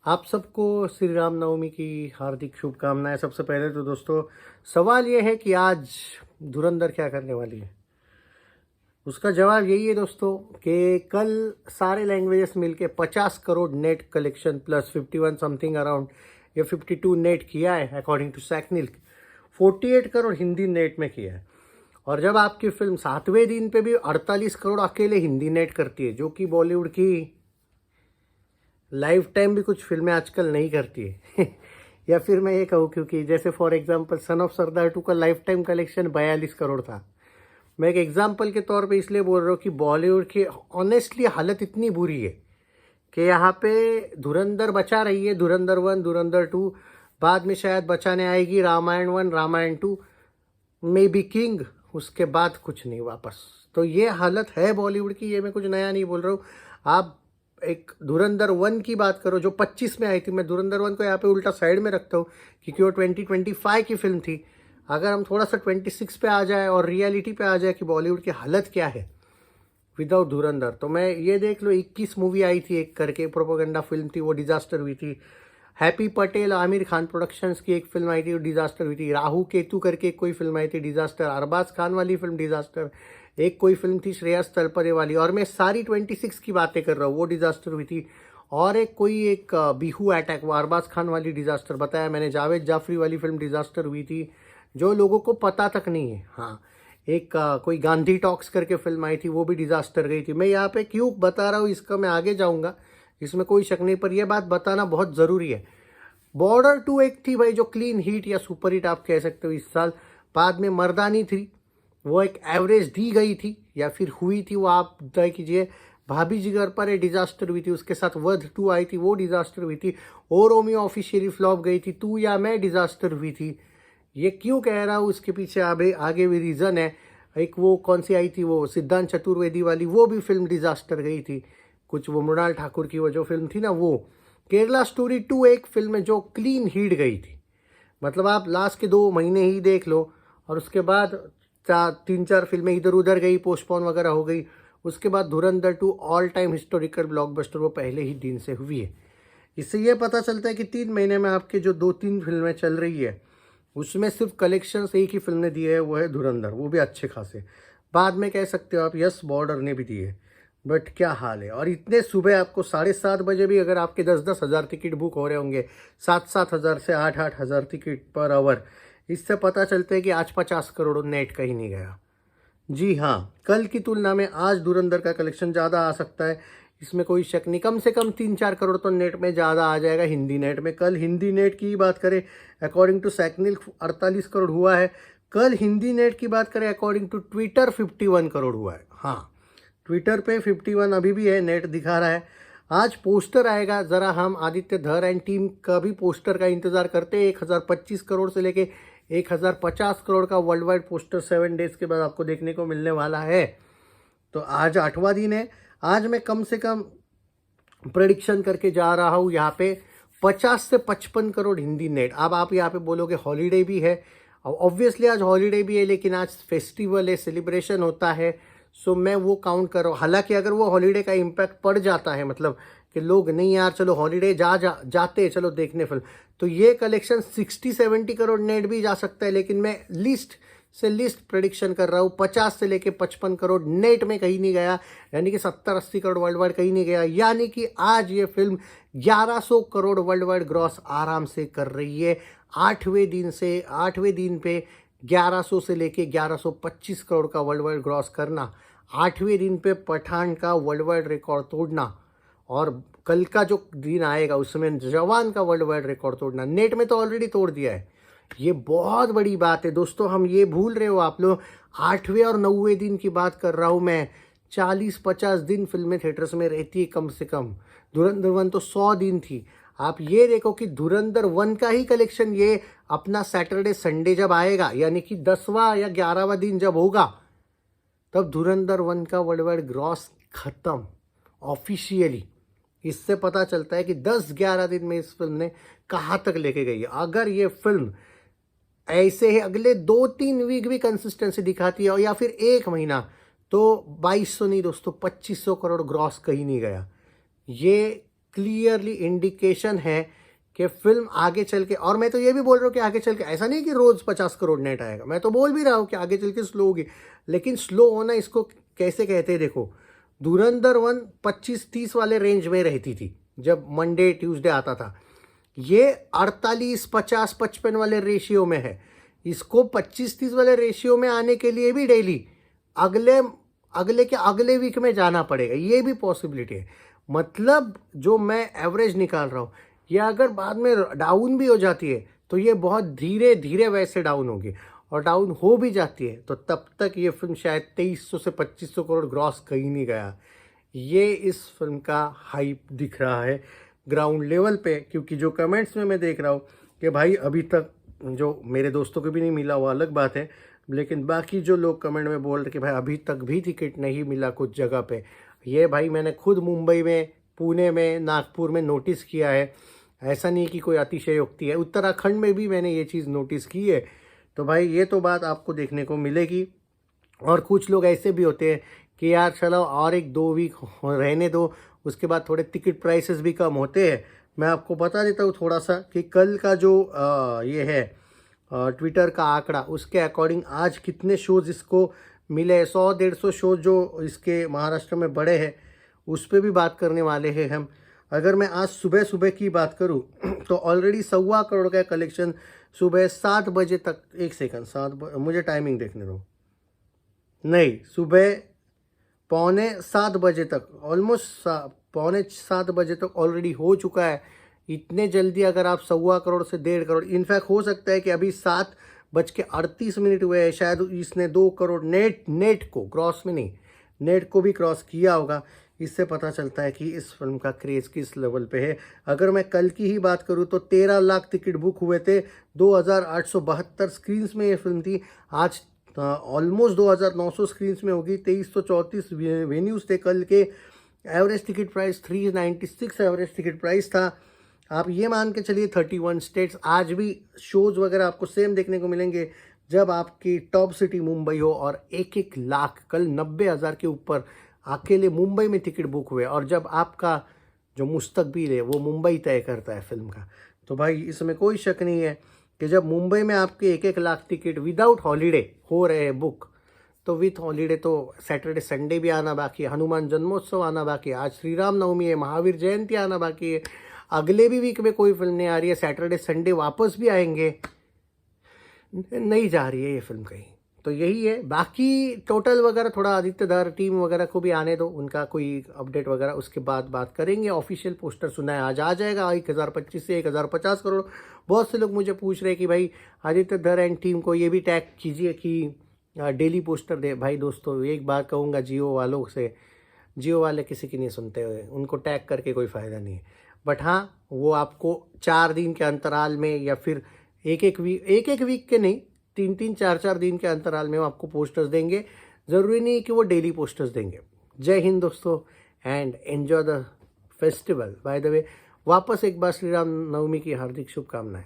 आप सबको श्री राम नवमी की हार्दिक शुभकामनाएं। सबसे पहले तो दोस्तों सवाल ये है कि आज धुरंधर क्या करने वाली है। उसका जवाब यही है दोस्तों कि कल सारे लैंग्वेजेस मिलके 50 crore net collection plus 51 something around या 52 नेट किया है according to Sacnilk. 48 crore Hindi net में किया है। और जब आपकी फिल्म 7वें दिन पे भी 48 करोड़ अकेले हिंदी नेट करती है, जो कि बॉलीवुड की लाइफ टाइम भी कुछ फिल्में आजकल नहीं करती है या फिर मैं ये कहूँ क्योंकि जैसे फॉर एग्जांपल सन ऑफ सरदार 2 का लाइफ टाइम कलेक्शन 42 करोड़ था। मैं एक एग्जांपल के तौर पे इसलिए बोल रहा हूँ कि बॉलीवुड की ऑनेस्टली हालत इतनी बुरी है कि यहाँ पे धुरंधर बचा रही है, धुरंधर 1, धुरंधर 2, बाद में शायद बचाने आएगी Ramayan 1, Ramayan 2, maybe king, उसके बाद कुछ नहीं वापस। तो ये हालत है बॉलीवुड की, ये मैं कुछ नया नहीं बोल रहा हूँ। आप एक धुरंधर 1 की बात करो जो 25 में आई थी। मैं धुरंधर 1 को यहाँ पे उल्टा साइड में रखता हूँ क्योंकि वो 2025 की फिल्म थी। अगर हम थोड़ा सा 26 पे आ जाए और रियलिटी पे आ जाए कि बॉलीवुड की हालत क्या है विदाउट धुरंधर, तो मैं ये देख लो 21 मूवी आई थी एक करके, प्रोपेगेंडा फिल्म थी, वो डिजास्टर हुई थी। हैप्पी पटेल आमिर खान प्रोडक्शंस की एक फिल्म आई थी, वो डिजास्टर हुई थी। राहु केतु करके कोई फिल्म आई थी, डिजास्टर। अरबाज खान वाली फिल्म डिजास्टर। एक कोई फिल्म थी श्रेयस तलपरे वाली, और मैं सारी 26 की बातें कर रहा हूँ, वो डिजास्टर हुई थी। और एक बिहू अटैक, वो अरबाज खान वाली डिजास्टर बताया मैंने। जावेद जाफरी वाली फिल्म डिजास्टर हुई थी, जो लोगों को पता तक नहीं है। हाँ, कोई गांधी टॉक्स करके फिल्म आई थी, वो भी डिजास्टर गई थी। मैं यहाँ पे क्यों बता रहा हूँ इसका मैं आगे जाऊँगा, इसमें कोई शक नहीं, पर यह बात बताना बहुत ज़रूरी है। बॉर्डर 2 एक थी भाई जो क्लीन हिट या सुपर हिट आप कह सकते हो इस साल। बाद में मर्दानी 3, वो एक एवरेज दी गई थी या फिर हुई थी, वो आप तय कीजिए। भाभी जिगर पर एक डिजास्टर हुई थी, उसके साथ वध 2 आई थी, वो डिजास्टर हुई थी। और रोमियो ऑफिशियली फ्लॉप गई थी। तू या मैं डिजास्टर हुई थी। ये क्यों कह रहा हूँ, उसके पीछे आगे भी रीज़न है। एक वो कौन सी आई थी, वो सिद्धांत चतुर्वेदी वाली, वो भी फिल्म डिजास्टर गई थी कुछ। वो मृणाल ठाकुर की वो जो फिल्म थी ना, वो केरला स्टोरी 2 एक फिल्म है जो क्लीन हिट गई थी। मतलब आप लास्ट के 2 महीने ही देख लो, और उसके बाद 3-4 फिल्में इधर उधर गई, पोस्टपोन वगैरह हो गई। उसके बाद धुरंधर 2 ऑल टाइम हिस्टोरिकल ब्लॉकबस्टर वो पहले ही दिन से हुई है। इससे ये पता चलता है कि 3 महीने में आपके जो 2-3 फिल्में चल रही है उसमें सिर्फ कलेक्शन एक ही फिल्म ने दिए है, वो है धुरंधर, वो भी अच्छे खासे। बाद में कह सकते हो आप यस बॉर्डर ने भी दिए, बट क्या हाल है। और इतने सुबह आपको 7:30 बजे भी अगर आपके 10-10 हज़ार टिकट बुक हो रहे होंगे, 7-7 हज़ार से 8-8 हज़ार टिकट पर आवर, इससे पता चलता है कि आज 50 करोड़ नेट कहीं नहीं गया। जी हाँ, कल की तुलना में आज धुरंधर का कलेक्शन ज़्यादा आ सकता है, इसमें कोई शक नहीं। कम से कम 3-4 करोड़ तो नेट में ज़्यादा आ जाएगा हिंदी नेट में। कल हिंदी नेट की बात करें अकॉर्डिंग टू सैकनिल 48 करोड़ हुआ है। कल हिंदी नेट की बात करें अकॉर्डिंग टू ट्विटर 51 करोड़ हुआ है। हाँ, ट्विटर पे 51 अभी भी है, नेट दिखा रहा है। आज पोस्टर आएगा, ज़रा हम आदित्य धर एंड टीम का भी पोस्टर का इंतज़ार करते हैं। 1025 करोड़ से लेके 1050 करोड़ का वर्ल्ड वाइड पोस्टर 7 डेज के बाद आपको देखने को मिलने वाला है। तो आज 8वां दिन है। आज मैं कम से कम प्रेडिक्शन करके जा रहा हूँ यहाँ पे 50 से 55 करोड़ हिंदी नेट। अब आप यहाँ पे बोलोगे हॉलीडे भी है, ऑब्वियसली आज हॉलीडे भी है, लेकिन आज फेस्टिवल है, सेलिब्रेशन होता है, सो मैं वो काउंट कर रहा हूँ। हालांकि अगर वो हॉलीडे का इम्पैक्ट पड़ जाता है, मतलब कि लोग नहीं यार चलो हॉलीडे जाते चलो देखने फिल्म, तो ये कलेक्शन 60-70 करोड़ नेट भी जा सकता है। लेकिन मैं लिस्ट प्रेडिक्शन कर रहा हूँ 50 से लेके 55 करोड़ नेट में कहीं नहीं गया, यानी कि 70-80 करोड़ वर्ल्ड वाइड कहीं नहीं गया। यानी कि आज ये film 1100 crore world wide gross आराम से कर रही है। 8वें दिन पे 1100 से लेके 1125 करोड़ का वर्ल्ड वाइड ग्रॉस करना, 8वें दिन पे पठान का वर्ल्ड वाइड रिकॉर्ड तोड़ना, और कल का जो दिन आएगा उसमें जवान का वर्ल्ड वाइड रिकॉर्ड तोड़ना। नेट में तो ऑलरेडी तोड़ दिया है, ये बहुत बड़ी बात है दोस्तों। हम ये भूल रहे हो आप लोग, 8वें और 9वें दिन की बात कर रहा हूँ मैं। 40-50 दिन फिल्में थिएटर्स में रहती है कम से कम। धुरंधर 1 तो 100 दिन थी। आप ये देखो कि धुरंधर 1 का ही कलेक्शन ये अपना सैटरडे संडे जब आएगा, यानी कि 10वां या 11वां दिन जब होगा, तब धुरंधर 1 का वर्ल्ड वाइड ग्रॉस खत्म ऑफिशियली। इससे पता चलता है कि 10-11 दिन में इस फिल्म ने कहाँ तक लेके गई है। अगर ये फिल्म ऐसे ही अगले 2-3 वीक भी कंसिस्टेंसी दिखाती है, और या फिर 1 महीना, तो 2200 नहीं दोस्तों 2500 करोड़ ग्रॉस कहीं नहीं गया। ये क्लियरली इंडिकेशन है कि फिल्म आगे चल के, और मैं तो ये भी बोल रहा हूँ कि आगे चल के ऐसा नहीं कि रोज 50 करोड़ नेट आएगा, मैं तो बोल भी रहा हूँ कि आगे चल के स्लो होगी, लेकिन स्लो होना इसको कैसे कहते हैं देखो, धुरंधर 1 25-30 वाले रेंज में रहती थी जब मंडे ट्यूसडे आता था, ये 48-50-55 वाले रेशियो में है। इसको 25-30 वाले रेशियो में आने के लिए भी डेली अगले वीक में जाना पड़ेगा, ये भी पॉसिबिलिटी है। मतलब जो मैं एवरेज निकाल रहा हूँ, ये अगर बाद में डाउन भी हो जाती है तो ये बहुत धीरे धीरे वैसे डाउन होगी, और डाउन हो भी जाती है तो तब तक ये फिल्म शायद 2300 से 2500 करोड़ ग्रॉस कहीं नहीं गया। ये इस फिल्म का हाइप दिख रहा है ग्राउंड लेवल पे, क्योंकि जो कमेंट्स में मैं देख रहा हूँ कि भाई अभी तक, जो मेरे दोस्तों को भी नहीं मिला वो अलग बात है, लेकिन बाकी जो लोग कमेंट में बोल रहे कि भाई अभी तक भी टिकट नहीं मिला कुछ जगह पे, ये भाई मैंने खुद मुंबई में, पुणे में, नागपुर में नोटिस किया है। ऐसा नहीं कि कोई अतिशयोक्ति है, उत्तराखंड में भी मैंने ये चीज़ नोटिस की है। तो भाई ये तो बात आपको देखने को मिलेगी। और कुछ लोग ऐसे भी होते हैं कि यार चलो और 1-2 वीक रहने दो, उसके बाद थोड़े टिकट प्राइसेस भी कम होते हैं। मैं आपको बता देता हूँ थोड़ा सा कि कल का जो ये है ट्विटर का आंकड़ा, उसके अकॉर्डिंग आज कितने शोज़ इसको मिले, 100-150 शो जो इसके महाराष्ट्र में बड़े हैं, उस पर भी बात करने वाले हैं हम। अगर मैं आज सुबह सुबह की बात करूं तो ऑलरेडी 1.25 करोड़ का कलेक्शन सुबह 7 बजे तक, 1 सेकंड, मुझे टाइमिंग देखने दो, नहीं, सुबह 6:45 बजे तक, ऑलमोस्ट 6:45 बजे तक ऑलरेडी हो चुका है। इतने जल्दी अगर आप 1.25 करोड़ से 1.5 करोड़, इनफैक्ट हो सकता है कि अभी 7:38 हुए हैं, शायद इसने 2 करोड़ नेट को, ग्रॉस में नहीं, नेट को भी क्रॉस किया होगा। इससे पता चलता है कि इस फिल्म का क्रेज़ किस लेवल पे है। अगर मैं कल की ही बात करूं तो 13 लाख टिकट बुक हुए थे, 2872 स्क्रीन्स में ये फिल्म थी। आज ऑलमोस्ट 2900 स्क्रीन्स में होगी, 2334 वेन्यूज़ थे कल के। Average ticket price 396 average ticket price था। आप ये मान के चलिए 31 स्टेट्स, आज भी शोज़ वगैरह आपको सेम देखने को मिलेंगे जब आपकी टॉप सिटी मुंबई हो, और 1-1 लाख, कल 90,000 के ऊपर अकेले मुंबई में टिकट बुक हुए, और जब आपका जो मुस्तकबिल है वो मुंबई तय करता है फिल्म का। तो भाई इसमें कोई शक नहीं है कि जब मुंबई में आपके 1-1 लाख टिकट विदाउट हॉलीडे हो रहे हैं बुक, तो विथ हॉलीडे तो सैटरडे संडे भी आना बाकी है, हनुमान जन्मोत्सव आना बाकी है, आज श्री राम नवमी है, महावीर जयंती आना बाकी है, अगले भी वीक में कोई फिल्म नहीं आ रही है, सैटरडे संडे वापस भी आएंगे, नहीं जा रही है ये फिल्म कहीं। तो यही है, बाकी टोटल वगैरह थोड़ा आदित्य धर टीम वगैरह को भी आने दो, उनका कोई अपडेट वगैरह उसके बाद बात करेंगे। ऑफिशियल पोस्टर सुना है आज आ जाएगा 1025 से 1050 करोड़। बहुत से लोग मुझे पूछ रहे हैं कि भाई आदित्य धर एंड टीम को ये भी टैग कीजिए कि डेली पोस्टर दे। भाई दोस्तों एक बात कहूँगा जियो वालों से, जियो वाले किसी की नहीं सुनते हुए, उनको टैग करके कोई फ़ायदा नहीं है। बट हाँ, वो आपको 4 दिन के अंतराल में, या फिर एक एक वीक के नहीं, 3-3 4-4 दिन के अंतराल में वो आपको पोस्टर्स देंगे। ज़रूरी नहीं कि वो डेली पोस्टर्स देंगे। जय हिंद दोस्तों, and enjoy the festival. By the way, वापस एक बार श्री राम नवमी की हार्दिक शुभकामनाएं।